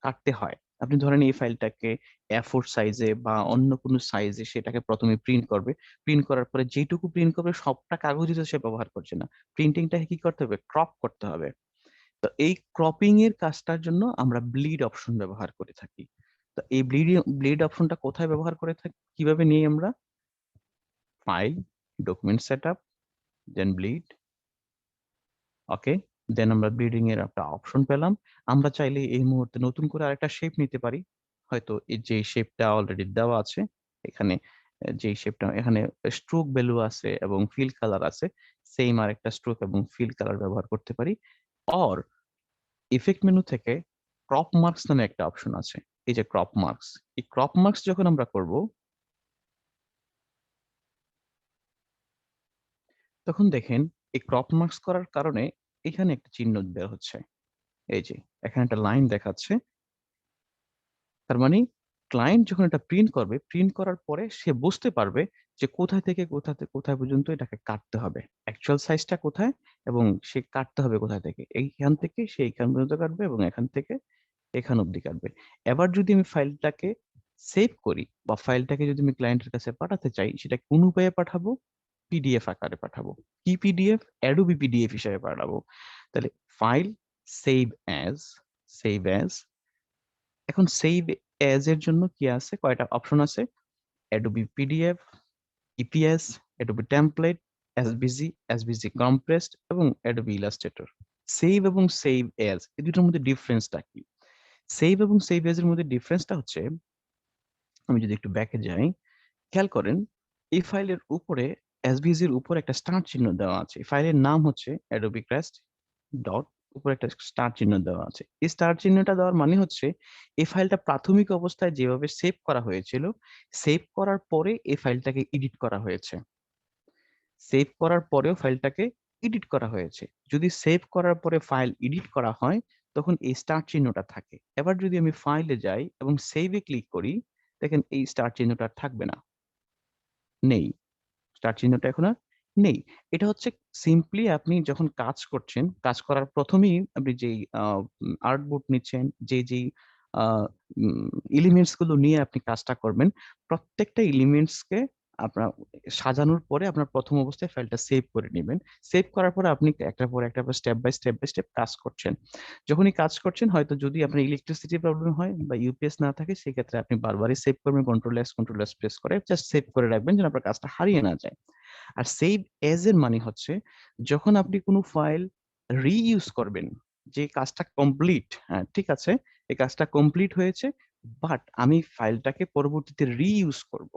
কাটতে হয়। আপনি ধরেন এই ফাইলটাকে A4 সাইজে বা অন্য কোনো সাইজে সেটাকে প্রথমে প্রিন্ট করবে। প্রিন্ট করার পরে যেটুকু প্রিন্ট করবে সবটা কাগজে তো সে ব্যবহার করছে না। প্রিন্টিংটাকে কি করতে হবে? ক্রপ করতে হবে। তো এই ক্রপিং এর কাজটার জন্য আমরা ব্লিড অপশন ব্যবহার করে থাকি। তো এই ব্লিড অপশনটা কোথায় ব্যবহার করে থাকি, কিভাবে নিই আমরা? ফাইল, ডকুমেন্ট সেটআপ, দেন ব্লিড। ওকে, দেন আমরা ব্লিডিং এর একটা অপশন পেলাম। আমরা চাইলে এই মুহূর্তে নতুন করে আরেকটা শেপ নিতে পারি। হয়তো এই যে শেপটা অলরেডি দেওয়া আছে এখানে, যে শেপটা এখানে স্ট্রোক ভ্যালু আছে এবং ফিল কালার আছে, সেম আর একটা স্ট্রোক এবং ফিল কালার ব্যবহার করতে পারি। অর ইফেক্ট মেনু থেকে ক্রপ মার্কস নামে একটা অপশন আছে, এই যে ক্রপ মার্কস, এই ক্রপ মার্কস যখন আমরা করব তখন দেখেন এই ক্রপ মার্কস করার কারণে এখানে একটা চিহ্ন বের হচ্ছে, এই যে এখানে একটা লাইন দেখাচ্ছে। তার মানে ক্লায়েন্ট যখন এটা প্রিন্ট করবে, প্রিন্ট করার পরে সে বুঝতে পারবে যে কোথায় থেকে কোথায় পর্যন্ত এটাকে কাটতে হবে, অ্যাকচুয়াল সাইজটা কোথায় এবং সে কাটতে হবে কোথায় থেকে, এইখান থেকে সে এইখান পর্যন্ত কাটবে এবং এখান থেকে এখান অব্দি কাটবে। এবার যদি আমি ফাইলটাকে সেভ করি বা ফাইলটাকে যদি আমি ক্লায়েন্টের কাছে পাঠাতে চাই, সেটা কোন উপায়ে পাঠাবো? পিডিএফ আকারে পাঠাবো। কি পিডিএফ? অ্যাডোবি পিডিএফ হিসেবে পাঠাবো। তাহলে file, save as, save as. এখন সেভ অ্যাজ এর জন্য কি আছে, কয়টা অপশন আছে? Adobe PDF, EPS, Adobe template, SVG, SVG compressed এবং অ্যাডোবি ইলাস্ট্রেটর। সেভ এবং সেভ অ্যাজ এই দুটোর মধ্যে ডিফারেন্সটা কি? সেভ এবং সেভ এজ এর মধ্যে ডিফারেন্সটা হচ্ছে, আমি যদি একটু ব্যাকে যাই, খেয়াল করেন এই ফাইলের উপরে এসভিজি এর উপর একটা স্টার চিহ্ন দেওয়া আছে। ফাইলের নাম হচ্ছে অ্যাডোবি ক্রাস্ট ডট, উপরে একটা স্টার চিহ্ন দেওয়া আছে। এই স্টার চিহ্নটা দেওয়ার মানে হচ্ছে এই ফাইলটা প্রাথমিক অবস্থায় যেভাবে সেভ করা হয়েছিল, সেভ করার পরে এই ফাইলটাকে এডিট করা হয়েছে। সেভ করার পরেও ফাইলটাকে এডিট করা হয়েছে। যদি সেভ করার পরে ফাইল এডিট করা হয় তখন এই স্টার চিহ্নটা থাকে। এবার যদি আমি ফাইলে যাই এবং সেভে ক্লিক করি, দেখেন এই স্টার চিহ্নটা আর থাকবে না, নেই, স্টার চিহ্নটা এখন আর নেই। এটা হচ্ছে সিম্পলি আপনি যখন কাজ করছেন, কাজ করার প্রথমেই আপনি যেই আর্টবোর্ড নিচ্ছেন, যেই এলিমেন্টস গুলো নিয়ে আপনি কাজটা করবেন, প্রত্যেকটা এলিমেন্টস কে আপনার সাজানোর পরে আপনার প্রথম অবস্থায় ফাইলটা সেভ করে নেবেন। সেভ করার পরে আপনি একটার পর একটা স্টেপ বাই স্টেপ কাজ করছেন। যখনই কাজ করছেন, হয়তো যদি আপনার ইলেকট্রিসিটি প্রবলেম হয় বা ইউপিএস না থাকে, সেক্ষেত্রে আপনি বারবারই সেভ করবেন, কন্ট্রোল এস প্রেস করে জাস্ট সেভ করে রাখবেন যেন আপনার কাজটা হারিয়ে না যায়। আর সেভ এজ এর মানে হচ্ছে যখন আপনি কোনো ফাইল রিইউজ করবেন, যে কাজটা কমপ্লিট, হ্যাঁ ঠিক আছে, এই কাজটা কমপ্লিট হয়েছে, বাট আমি ফাইলটাকে পরবর্তীতে রিইউজ করব,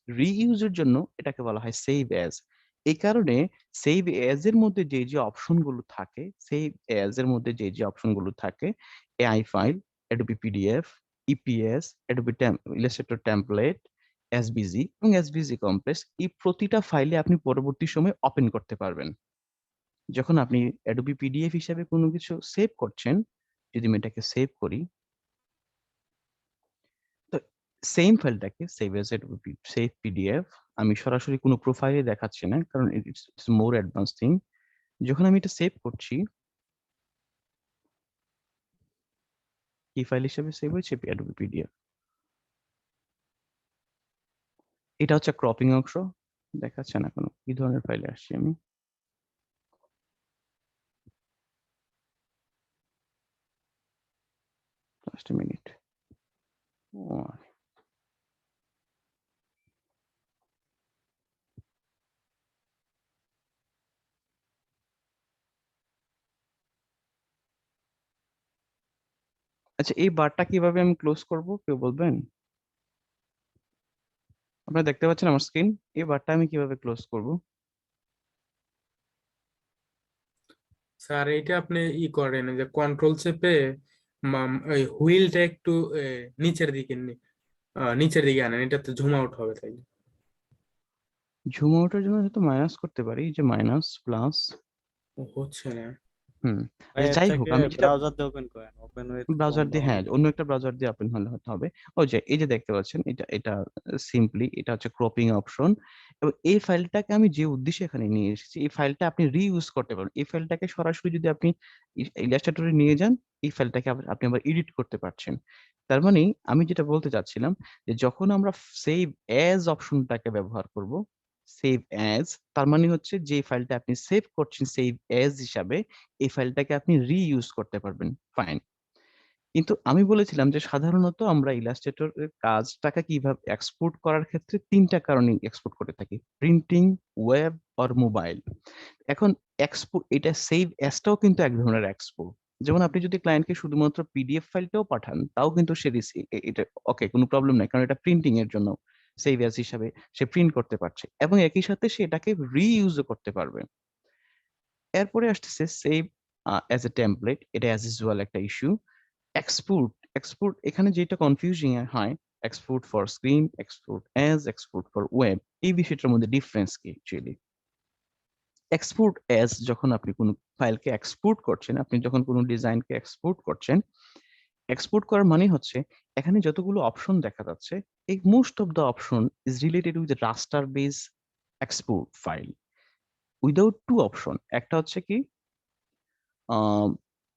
রিইউজের জন্য এটাকে বলা হয় সেভ এজ। এই কারণে সেভ এজ এর মধ্যে যে অপশন গুলো থাকে, সেভ এজ এর মধ্যে যে অপশন গুলো থাকে, AI file, Adobe PDF, EPS, Adobe Illustrator template, SVG এবং এসভিজি কম্প্রেস, এই প্রতিটা ফাইলে আপনি পরবর্তী সময় ওপেন করতে পারবেন। যখন আপনি অ্যাডোবি পিডিএফ হিসাবে কোনো কিছু সেভ করছেন, যদি আমি এটাকে সেভ করি, তো সেম ফাইলটাকে সেভ এজ সেভ পিডিএফ, আমি সরাসরি কোনো প্রোফাইলে দেখাচ্ছি না কারণ ইটস মোর অ্যাডভান্স থিং। যখন আমি এটা সেভ করছি, কি ফাইল হিসেবে সেভ হয়েছে? Adobe PDF. এটা হচ্ছে ক্রপিং অংশ, দেখাচ্ছে না কোনো কি ধরনের ফাইলে আসছি আমি। Just minute. আচ্ছা, এই বারটা কিভাবে আমি ক্লোজ করব কেউ বলবেন? আপনারা দেখতে পাচ্ছেন আমার স্ক্রিন, এই বারটা আমি কিভাবে ক্লোজ করব? স্যার এইটা আপনি করেন যে কন্ট্রোল চেপে ওই হুইলটা একটু নিচের দিকে আনেন, এটাতে জুম আউট হবে তাই। জুম আউটের জন্য হয়তো মাইনাস করতে পারি, যে মাইনাস প্লাস। হচ্ছে না। আচ্ছা, যাই হোক, আমি যেটা ব্রাউজার দিয়ে ওপেন করেন, ওপেন উইথ ব্রাউজার দিয়ে, হ্যাঁ অন্য একটা ব্রাউজার দিয়ে ওপেন হলে হতে হবে। ওই যে এই যে দেখতে পাচ্ছেন, এটা এটা সিম্পলি এটা হচ্ছে ক্রপিং অপশন, এবং এই ফাইলটাকে আমি যে উদ্দেশ্যে এখানে নিয়ে এসেছি, এই ফাইলটা আপনি রিইউজ করতে পারেন। এই ফাইলটাকে সরাসরি যদি আপনি ইলাস্ট্রেটরে নিয়ে যান, এই ফাইলটাকে আপনি আবার এডিট করতে পারছেন। তার মানে আমি যেটা বলতে চাচ্ছিলাম, যে যখন আমরা সেভ অ্যাজ অপশনটাকে ব্যবহার করব, সেভ অ্যাজ তার মানে হচ্ছে যে ফাইলটা আপনি সেভ করছেন সেভ অ্যাজ হিসাবে, এই ফাইলটাকে আপনি রিইউজ করতে পারবেন, ফাইন। কিন্তু আমি বলেছিলাম যে সাধারণত আমরা ইলাস্ট্রেটর এর কাজটাকে কিভাবে এক্সপোর্ট করার ক্ষেত্রে তিনটা কারণে এক্সপোর্ট করে থাকি: প্রিন্টিং, ওয়েব আর মোবাইল। এখন এক্সপোর্ট, এটা সেভ অ্যাজটাও কিন্তু এক ধরনের এক্সপোর্ট। যেমন আপনি যদি ক্লায়েন্টকে শুধুমাত্র পিডিএফ ফাইলটাও পাঠান, তাও কিন্তু সে এটা ওকে, কোনো প্রবলেম নাই, কারণ এটা প্রিন্টিং এর জন্য সেভ অ্যাজ হিসাবে সে প্রিন্ট করতে পারছে এবং একই সাথে সে এটাকে রিইউজও করতে পারবে। এরপরে আসতেছে সেভ অ্যাজ এ টেমপ্লেট, এটা অ্যাজ ইউজুয়াল একটা ইস্যু। এক্সপোর্ট এখানে যেটা কনফিউজিং হয়, export for screen, export as, export for web, এই বিষয়টার মধ্যে ডিফারেন্স কি অ্যাকচুয়ালি? এক্সপোর্ট অ্যাজ যখন আপনি কোনো ফাইলকে এক্সপোর্ট করছেন, আপনি যখন কোনো ডিজাইনকে এক্সপোর্ট করছেন, এক্সপোর্ট করার মানে হচ্ছে এখানে যতগুলো অপশন দেখা যাচ্ছে, এই most of the option is related with raster base export file without two option. একটা হচ্ছে কি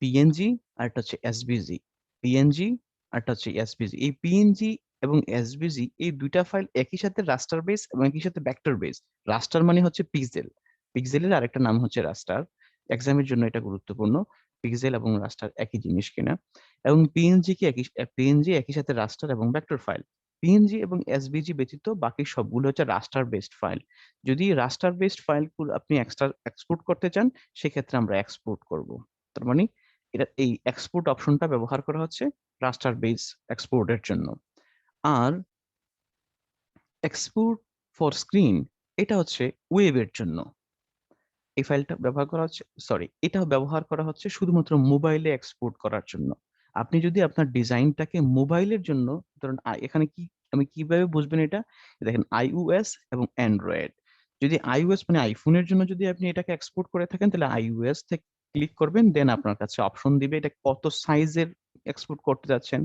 পিএনজি, আর একটা হচ্ছে এসবিজি। পিএনজি আর একটা হচ্ছে এসবিজি। এই পিএনজি এবং এসবিজি এই দুইটা ফাইল একই সাথে রাস্টার বেস এবং একই সাথে ভেক্টর বেস। রাস্টার মানে হচ্ছে পিক্সেল, পিক্সেলের আরেকটা নাম হচ্ছে রাস্টার। এক্সামের জন্য এটা গুরুত্বপূর্ণ, পিক্সেল এবং রাস্টার একই জিনিস কিনা। এবং পিএনজি একই সাথে রাস্টার এবং ভেক্টর ফাইল। পিএনজি এবং এসবিজি ব্যতীত বাকি সবগুলো হচ্ছে রাস্টার বেসড ফাইল। যদি রাস্টার বেসড ফাইলগুলো আপনি এক্সপোর্ট করতে চান, সেক্ষেত্রে আমরা এক্সপোর্ট করব। তার মানে এটা এই এক্সপোর্ট অপশনটা ব্যবহার করা হচ্ছে রাস্টার বেস এক্সপোর্টের জন্য। আর এক্সপোর্ট ফর স্ক্রিন, এটা হচ্ছে ওয়েবের জন্য। এই ফাইলটা ব্যবহার করা হচ্ছে, সরি, এটা ব্যবহার করা হচ্ছে শুধুমাত্র মোবাইলে এক্সপোর্ট করার জন্য। আপনি যদি আপনার ডিজাইনটাকে মোবাইলের জন্য ধরুন, এখানে কি আমি কিভাবে বুঝবেন এটা? দেখেন, আইওএস এবং অ্যান্ড্রয়েড। যদি আইওএস মানে আইফোনের জন্য যদি আপনি এটাকে এক্সপোর্ট করে থাকেন, তাহলে আইওএস থেকে ক্লিক করবেন, দেন আপনার কাছে অপশন দিবে এটা কত সাইজের এক্সপোর্ট করতে যাচ্ছেন।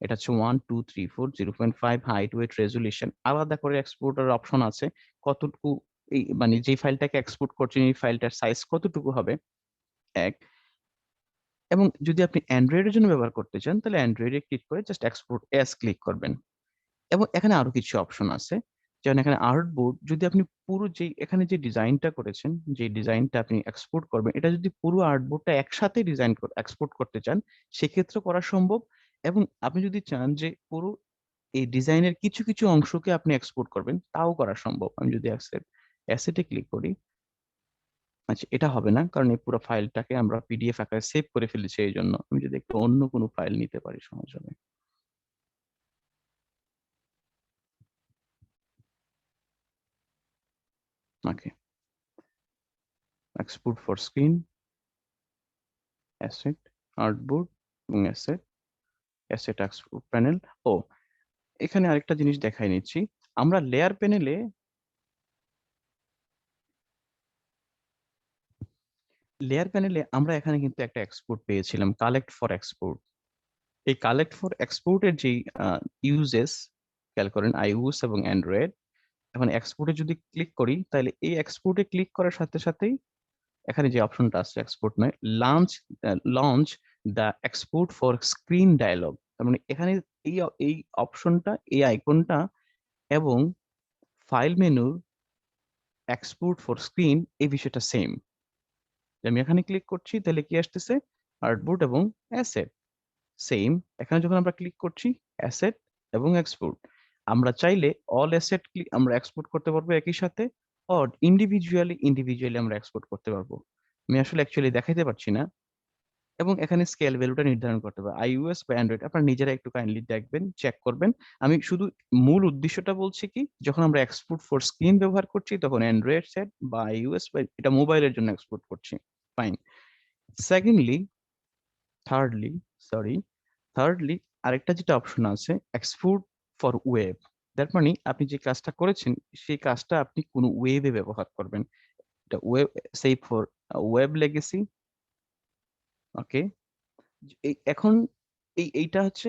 এটা হচ্ছে 1 2 3 4 0.5 হাইট, ওয়েট, রেজুলেশন, আলাদা করে এক্সপোর্টের অপশন আছে। কতটুকু এই মানে যে ফাইলটাকে এক্সপোর্ট করছেন এই ফাইলটার সাইজ কতটুকু হবে, এক। এবং যদি আপনি অ্যান্ড্রয়েডের জন্য ব্যবহার করতে চান, তাহলে অ্যান্ড্রয়েডে ক্লিক করে জাস্ট এক্সপোর্ট অ্যাজ ক্লিক করবেন। এবং এখানে আরো কিছু অপশন আছে, যেমন এখানে আর্টবোর্ড, যদি আপনি পুরো যে এখানে যে ডিজাইনটা করেছেন, যে ডিজাইনটা আপনি এক্সপোর্ট করবেন, এটা যদি পুরো আর্টবোর্ডটা একসাথে এক্সপোর্ট করতে চান, সেক্ষেত্রে করা সম্ভব। এবং আপনি যদি চান যে পুরো এই ডিজাইনের কিছু কিছু অংশকে আপনি এক্সপোর্ট করবেন, তাও করা সম্ভব। আমি যদি অ্যাসেটে ক্লিক করি, আচ্ছা এটা হবে না, কারণ এই পুরো ফাইলটাকে আমরা পিডিএফ আকারে সেভ করে ফেলেছি, এই জন্য। আমি যদি একটু অন্য কোনো ফাইল নিতে পারি, সহজ হবে। Okay, export for screen, asset, artboard এবং অ্যাসেট এক্সপোর্ট প্যানেল। ও, এখানে আরেকটা জিনিস দেখাই নিচ্ছি। আমরা লেয়ার প্যানেলে আমরা এখানে কিন্তু একটা এক্সপোর্ট পেয়েছিলাম, কালেক্ট ফর এক্সপোর্ট। এই কালেক্ট ফর এক্সপোর্টের যে ইউজেস, খেয়াল করেন আইওএস এবং অ্যান্ড্রয়েড। এখন এক্সপোর্টে যদি ক্লিক করি, তাহলে এই এক্সপোর্টে ক্লিক করার সাথে সাথেই এখানে যে অপশনটা আছে, এক্সপোর্ট নয়, launch the export for screen dialogue. তার মানে এখানে এই এই অপশনটা, এই আইকনটা এবং ফাইল মেনুর এক্সপোর্ট ফর স্ক্রিন, এই বিষয়টা সেম। আমি এখানে ক্লিক করছি, তাহলে কি আসতেছে? আর্টবোর্ড এবং অ্যাসেট সেম। এখানে যখন আমরা ক্লিক করছি, অ্যাসেট এবং এক্সপোর্ট। আমরা চাইলে অল অ্যাসেট আমরা এক্সপোর্ট করতে পারবো একই সাথে, অর ইন্ডিভিজুয়ালি আমরা এক্সপোর্ট করতে পারবো। আমি আসলে অ্যাকচুয়ালি দেখাইতে পারছি না। এবং এখানে স্কেল ভ্যালুটা নির্ধারণ করতে পারবো, আইওএস বা অ্যান্ড্রয়েড, আপনারা নিজেরা একটু কাইন্ডলি দেখবেন, চেক করবেন। আমি শুধু মূল উদ্দেশ্যটা বলছি কি, যখন আমরা এক্সপোর্ট ফর স্ক্রিন ব্যবহার করছি, তখন অ্যান্ড্রয়েড সেট বা আইওএস বা এটা মোবাইলের জন্য এক্সপোর্ট করছি, fine. Secondly, thirdly sorry thirdly আরেকটা যেটা অপশন আছে, এক্সপোর্ট ফর ওয়েব। দ্যাট মানে আপনি যে কাজটা করেছেন, সেই কাজটা আপনি কোনো ওয়েবে ব্যবহার করবেন। এটা ওয়েব, সেই ফর ওয়েব লেগেসি। ওকে, এখন এইটা হচ্ছে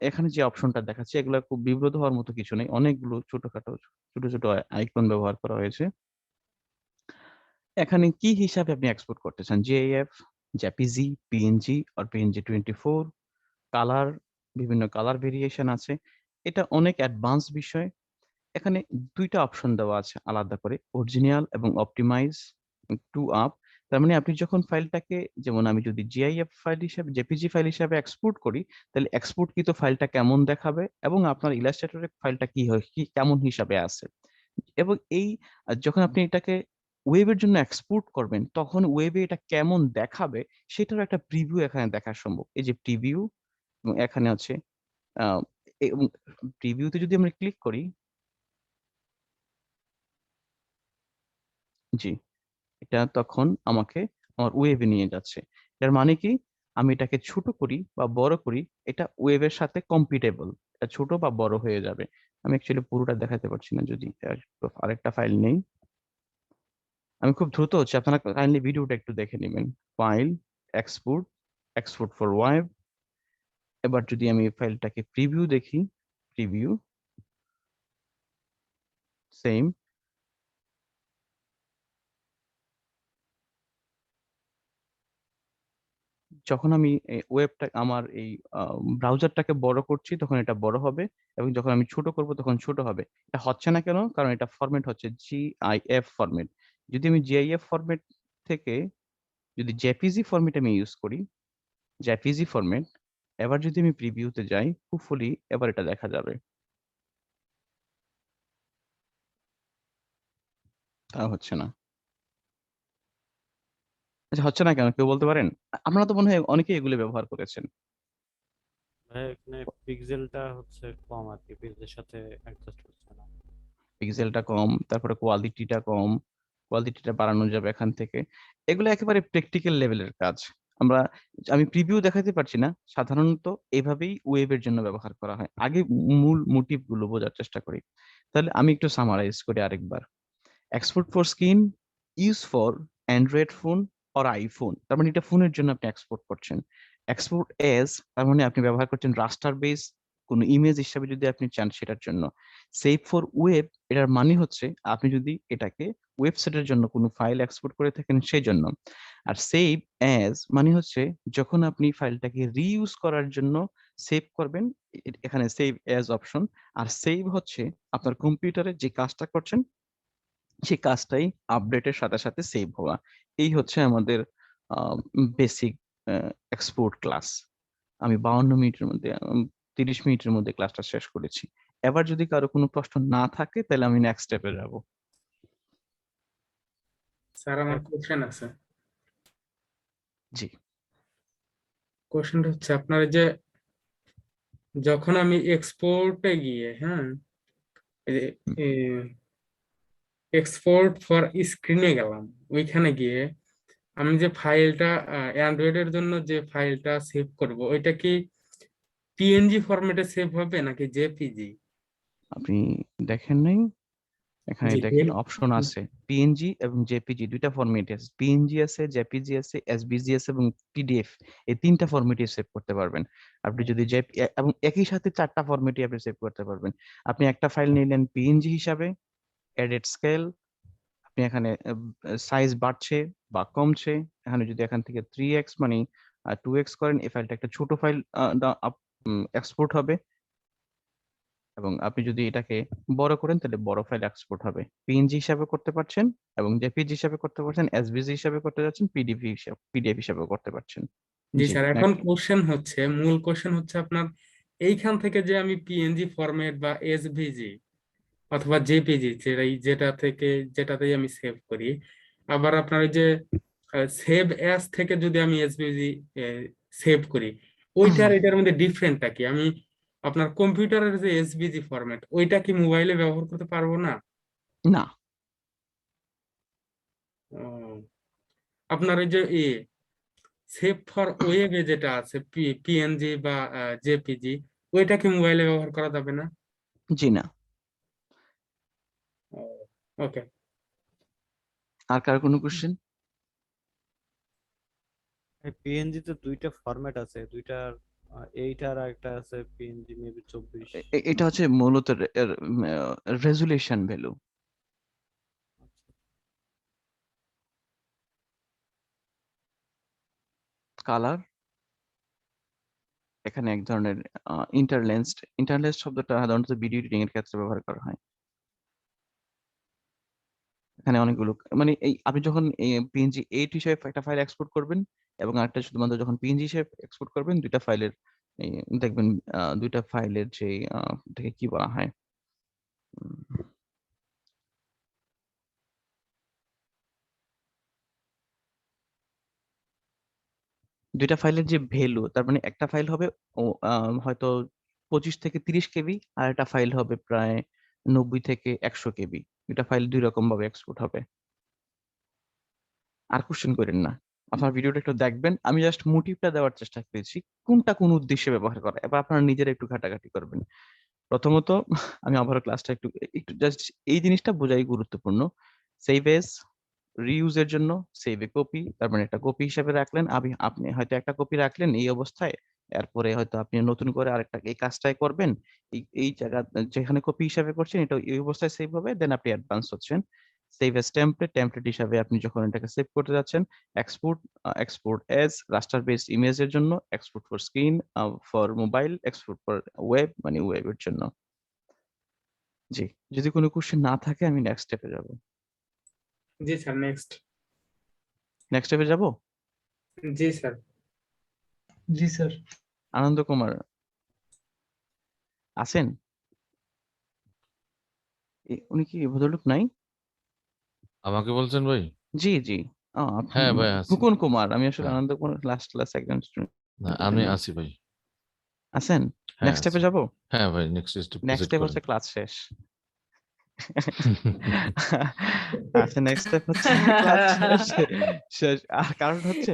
এখানে যে অপশনটা দেখাচ্ছে, এগুলো খুব বিব্রত হওয়ার মতো কিছু নেই, অনেকগুলো ছোটখাটো ছোট ছোট আইকন ব্যবহার করা হয়েছে। এখানে কি হিসাবে আপনি এক্সপোর্ট করতে চান, জিআইএফ, জেপিজি, পিএনজি আর পিএনজি 24, কালার, বিভিন্ন কালার ভেরিয়েশন আছে। এটা অনেক অ্যাডভান্স বিষয়। এখানে দুইটা অপশন দেওয়া আছে আলাদা করে, অরিজিনাল এবং অপটিমাইজ টু আপ। তার মানে আপনি যখন ফাইলটাকে, যেমন আমি যদি জিআইএফ ফাইল হিসাবে, জেপিজি ফাইল হিসাবে এক্সপোর্ট করি, তাহলে এক্সপোর্টকৃত ফাইলটা কেমন দেখাবে এবং আপনার ইলাস্ট্রেটরের ফাইলটা কি কেমন হিসাবে আছে। এবং এই যখন আপনি এটাকে ওয়েবের জন্য এক্সপোর্ট করবেন তখন ওয়েবে এটা কেমন দেখাবে সেটার একটা প্রিভিউ এখানে দেখা সম্ভব। এই যে প্রিভিউ, এবং এখানে আছে এবং প্রিভিউতে যদি আমরা ক্লিক করি, জি, এটা তখন আমাকে আমার ওয়েবে নিয়ে যাচ্ছে। এর মানে কি, আমি এটাকে ছোট করি বা বড় করি, এটা ওয়েবের সাথে কম্পিটেবল, এটা ছোট বা বড় হয়ে যাবে। আমি অ্যাকচুয়ালি পুরোটা দেখাতে পারছি না, যদি আরেকটা ফাইল নেই। আমি খুব দ্রুত হচ্ছে, আপনারা কাইন্ডলি ভিডিওটা একটু দেখে নেবেন। File, export, export for web. এবার যদি আমি ফাইলটাকে প্রিভিউ দেখি, প্রিভিউ সেম। যখন আমি ওয়েবটা আমার এই ব্রাউজারটাকে বড় করছি তখন এটা বড় হবে, এবং যখন আমি ছোট করব তখন ছোট হবে। এটা হচ্ছে না কেন? কারণ এটা ফরম্যাট হচ্ছে জিআইএফ ফরম্যাট। যদি আমি জিআইএফ ফরম্যাট থেকে যদি জেপিজি ফরম্যাট আমি ইউজ করি, জেপিজি ফরম্যাট, এবার যদি আমি প্রিভিউতে যাই, হোপফুলি এবার এটা দেখা যাবে। তা হচ্ছে না। আচ্ছা, হচ্ছে না কেন কেউ বলতে পারেন? আমরা তো মনে হয় অনেকেই এগুলো ব্যবহার করেছেন। ভাই এখানে পিক্সেলটা হচ্ছে কম আর কি, পেজের সাথে অ্যাডজাস্ট হচ্ছে না। পিক্সেলটা কম, তারপরে কোয়ালিটিটা কম, কোয়ালিটিটা বাড়ানো যাবে এখান থেকে। এগুলো একেবারে প্র্যাকটিক্যাল লেভেলের কাজ। আমরা আমি প্রিভিউ দেখাতে পারছি না, সাধারণত এভাবেই ওয়েবের জন্য ব্যবহার করা হয়। আগে মূল মোটিভ গুলো বোঝার চেষ্টা করি। তাহলে আমি একটু সামারাইজ করি আরেকবার। Export for screen use for Android phone or iPhone, তার মানে এটা ফোনের জন্য আপনি এক্সপোর্ট করছেন। এক্সপোর্ট এজ, তার মানে আপনি ব্যবহার করছেন রাস্টার বেস কোনো ইমেজ হিসাবে যদি আপনি চান সেটার জন্য। সেভ ফর ওয়েব, এটার মানে হচ্ছে আপনি যদি এটাকে ওয়েবসাইটের জন্য কোনো ফাইল এক্সপোর্ট করে থাকেন সেই জন্য। আর সেভ অ্যাজ মানে হচ্ছে যখন আপনি ফাইলটাকে রিইউজ করার জন্য সেভ করবেন, এখানে সেভ অ্যাজ অপশন। আর সেভ হচ্ছে আপনার কম্পিউটারে যে কাজটা করছেন সেই কাজটাই আপডেটের সাথে সাথে সেভ হওয়া। এই হচ্ছে আমাদের বেসিক এক্সপোর্ট ক্লাস। আমি 52 মিনিটের মধ্যে 30 মিনিটের মধ্যে ক্লাসটা শেষ করেছি। এবার যদি কারো কোনো প্রশ্ন না থাকে তাহলে আমি নেক্সট স্টেপে যাব। স্যার আমার কোশ্চেন আছে। জি, কোশ্চেনটা হচ্ছে আপনার এই যে যখন আমি এক্সপোর্টে গিয়ে, হ্যাঁ, এক্সপোর্ট ফর স্ক্রিনে গেলাম, ওইখানে গিয়ে আমি যে ফাইলটা অ্যান্ড্রয়েড এর জন্য যে ফাইলটা সেভ করব, ওইটা কি পিএনজি ফরম্যাটে সেভ হবে নাকি জেপিজি? আপনি দেখেন নাই? এখানে জি, দেখেন অপশন আছে, পিএনজি এবং জেপিজি দুইটা ফরম্যাট আছে। পিএনজি আছে, জেপিজি আছে, এসবিজি আছে এবং পিডিএফ, এই তিনটা ফরম্যাটে সেভ করতে পারবেন। আপনি যদি এবং একই সাথে চারটা ফরম্যাটে আপনি সেভ করতে পারবেন। আপনি একটা ফাইল নিলেন পিএনজি হিসাবে, এডেড স্কেল, আপনি এখানে সাইজ বাড়ছে বা কমছে। এখানে যদি এখান থেকে 3x মানে 2x করেন, এই ফাইলটা একটা ছোট ফাইল এক্সপোর্ট হবে, এবং আপনি যদি এটাকে বড় করেন তাহলে বড় ফাইল এক্সপোর্ট হবে। পিএনজি হিসাবে করতে পারছেন, এবং জেপিজি হিসাবে করতে পারছেন, এসভিজি হিসাবে করতে যাচ্ছেন, পিডিএফ হিসাবে করতে পারছেন। জি জি, স্যার, এখন কোশ্চেন হচ্ছে, মূল কোশ্চেন হচ্ছে আপনার এইখান থেকে যে আমি পিএনজি ফরম্যাট বা এসভিজি অথবা জেপিজি যেটা থেকে যেটাতেই আমি সেভ করি, আবার আপনার ওই যে সেভ অ্যাজ থেকে যদি আমি এসভিজি সেভ করি, ওইটার এটার মধ্যে ডিফারেন্টটা কি? আমি আপনার কম্পিউটারের যে এসভিজি ফরম্যাট, ওইটা কি মোবাইলে ব্যবহার করতে পারবো না? না, ও, আপনার ওই যে সেভ ফর ওয়েবে যেটা আছে পিএনজি বা জেপিজি, ওইটা কি মোবাইলে ব্যবহার করা যাবে না? জি না। ওকে। আর কার কোনো কোশ্চেন? পিএনজি তে দুইটা ফরম্যাট আছে, দুইটার এইটার আর একটা আছে পিএনজি মেবি 24। এটা হচ্ছে মূলত রেজুলেশন ভ্যালু। কালার, এখানে এক ধরনের ইন্টারলেন্সড শব্দটা সাধারণত ভিডিও এডিটিং এর ক্ষেত্রে ব্যবহার করা হয়। এখানে অনেকগুলো, মানে এই আপনি যখন পিএনজি 8 হিসেবে একটা ফাইল এক্সপোর্ট করবেন এবং আরেকটা শুধুমাত্র যখন পিএনজি হিসেবে এক্সপোর্ট করবেন, দুইটা ফাইলের দেখবেন দুইটা ফাইলের যে এটাকে কি বলা হয়, দুইটা ফাইলের যে ভ্যালু, তার মানে একটা ফাইল হবে হয়তো 25 থেকে 30 কেবি, আর একটা ফাইল হবে প্রায় 90 থেকে 100 কেবি। দুইটা ফাইল দুই রকম ভাবে এক্সপোর্ট হবে। আর কোশ্চেন করেন না, আপনার ভিডিওটা একটু দেখবেন। আমি জাস্ট মোটিভটা দেওয়ার চেষ্টা করেছি কোনটা কোন উদ্দেশ্যে ব্যবহার করা, এবার আপনারা নিজেরা একটু ঘাটাঘাটি করবেন। প্রথমত আমি আবারও ক্লাসটা একটু একটু জাস্ট এই জিনিসটা বোঝাই গুরুত্বপূর্ণ। সেভ এজ রিইউজের জন্য সেভ এ কপি, তার মানে একটা কপি হিসেবে রাখলেন। আপনি হয়তো একটা কপি রাখলেন এই অবস্থায়, এরপরে হয়তো আপনি নতুন করে আরেকটা এই কাজটাই করবেন, এই জায়গা যেখানে কপি হিসাবে করছেন এটা এই অবস্থায় সেভ হবে, দেন আপনি অ্যাডভান্স হচ্ছেন। সেভ এজ টেমপ্লেট হিসাবে আপনি যখন এটাকে সেভ করতে যাচ্ছেন, এক্সপোর্ট এজ রাস্টার বেসড ইমেজের জন্য, export for screen for mobile, export for web মানে ওয়েবের জন্য। জি, যদি কোনো কোশ্চেন না থাকে আমি নেক্সট স্টেপে যাব। জি স্যার, নেক্সট। নেক্সট স্টেপে যাব। জি স্যার। জি স্যার। আনন্দ কুমার আছেন? উনি কি ভদ্রলোক নাই? আমাকে বলছেন ভাই? জি জি। হ্যাঁ ভাই, আছি। ফুকন কুমার, আমি আসলে হ্যাঁ। আনন্দ কুমার লাস্ট ক্লাস একজন student। না, আমি আছি ভাই। আছেন? হ্যাঁ, নেক্সট স্টেপে আছি। যাব। হ্যাঁ ভাই, next step next proceed step করেন। হচ্ছে ক্লাস শেষ। আচ্ছা, নেক্সট স্টেপ হচ্ছে ক্লাস শেষ। কারণ হচ্ছে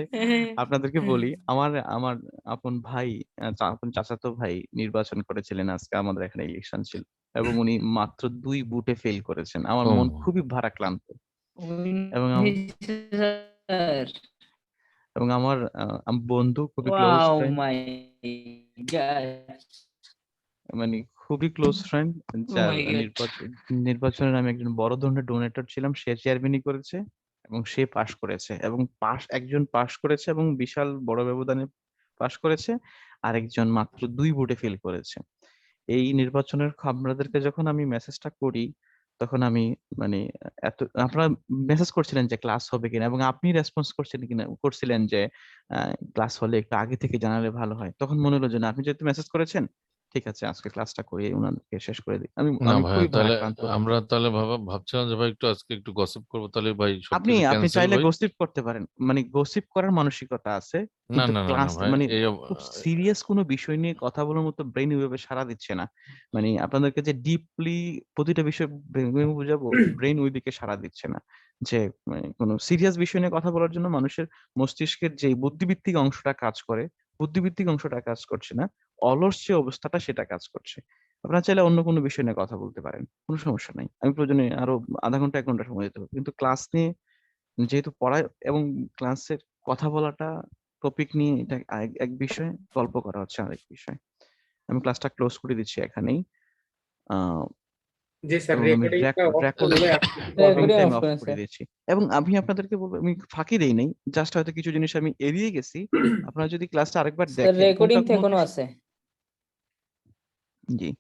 আপনাদেরকে বলি, আমার আমার আপন ভাই, আপন চাচাতো ভাই নির্বাচন করেছিলেন আজকে, আমাদের এখানে ইলেকশন ছিল, এবং উনি মাত্র 2 বুথে ফেল করেছেন। আমার ও মন খুবই ভারাক্রান্ত। এবং স্যার এবং আমার বন্ধু খুবই ক্লোজ ওয়াও ফ্রেন্ড, মাই গড মানে খুবই ক্লোজ ফ্রেন্ড, যার মাই গড নির্বাচনের আমি একজন বড় ধরনের ডোনেটর ছিলাম, সে চেয়ারম্যানই করেছে এবং সে পাশ করেছে, এবং একজন পাশ করেছে এবং বিশাল বড় ব্যবধানে পাশ করেছে, আর একজন মাত্র 2 ভোটে ফেল করেছে। এই নির্বাচনের আপনাদেরকে যখন আমি মেসেজটা করি, তখন আমি মানে এত আপনারা মেসেজ করছিলেন যে ক্লাস হবে কিনা, এবং আপনি রেসপন্স করছিলেন যে ক্লাস হলে একটু আগে থেকে জানালে ভালো হয়। তখন মনে হলো যে না, আপনি যেহেতু মেসেজ করেছেন, ঠিক আছে আজকে ক্লাসটা করে ওনাদেরকে শেষ করে দিই। আমি না আমি ভাই, খুবই তাহলে ভারাক্রান্ত। আমরা তাহলে ভাবছিলাম যে ভাই একটু আজকে একটু গসিপ করবো, তাহলে ভাই আপনি সবকিছু আপনি ক্যান্সেল চাইলে ভাই। গসিপ করতে পারেন, মানে গসিপ করার মানসিকতা আছে, না কিন্তু না না না ক্লাস ভাই, মানে এই খুব সিরিয়াস কোনো বিষয় নিয়ে কথা বলার মতো ব্রেন ওইভাবে সাড়া দিচ্ছে না। মানে আপনাদেরকে যে ডিপলি প্রতিটা বিষয় বুঝাবো, ব্রেন ওইদিকে সাড়া দিচ্ছে না। যে মানে কোনো সিরিয়াস বিষয় নিয়ে কথা বলার জন্য মানুষের মস্তিষ্কের যে বুদ্ধিবৃত্তিক অংশটা কাজ করে, বুদ্ধিবৃত্তিক অংশটা কাজ করছে না, অলস যে অবস্থাটা সেটা কাজ করছে। আপনারা চাইলে অন্য কোনো বিষয় নিয়ে কথা বলতে পারেন, কোনো সমস্যা নাই। আমি প্রয়োজনে আরো আধা ঘন্টা 1 ঘন্টা সময় দিতে পারবো, কিন্তু ক্লাস নিয়ে যেহেতু পড়ায় এবং ক্লাসের কথা বলাটা, টপিক নিয়ে এটা এক বিষয়, গল্প করা হচ্ছে আরেক বিষয়। আমি ক্লাসটা ক্লোজ করে দিচ্ছি এখানেই। আহ, জি স্যার, এবং আমি রেকর্ডিংটা অফ রেকর্ডিং করলে রেকর্ডিং টাইম অফ অফ করেন করে স্যার দিচ্ছি। এবং আমি আপনাদেরকে বলবো, আমি ফাঁকি দেই নাই, জাস্ট হয়তো কিছু জিনিস আমি এড়িয়ে গেছি। আপনারা যদি ক্লাসটা আরেকবার স্যার দেখেন, রেকর্ডিং কোনটা তো কোনো এখনো আছে জি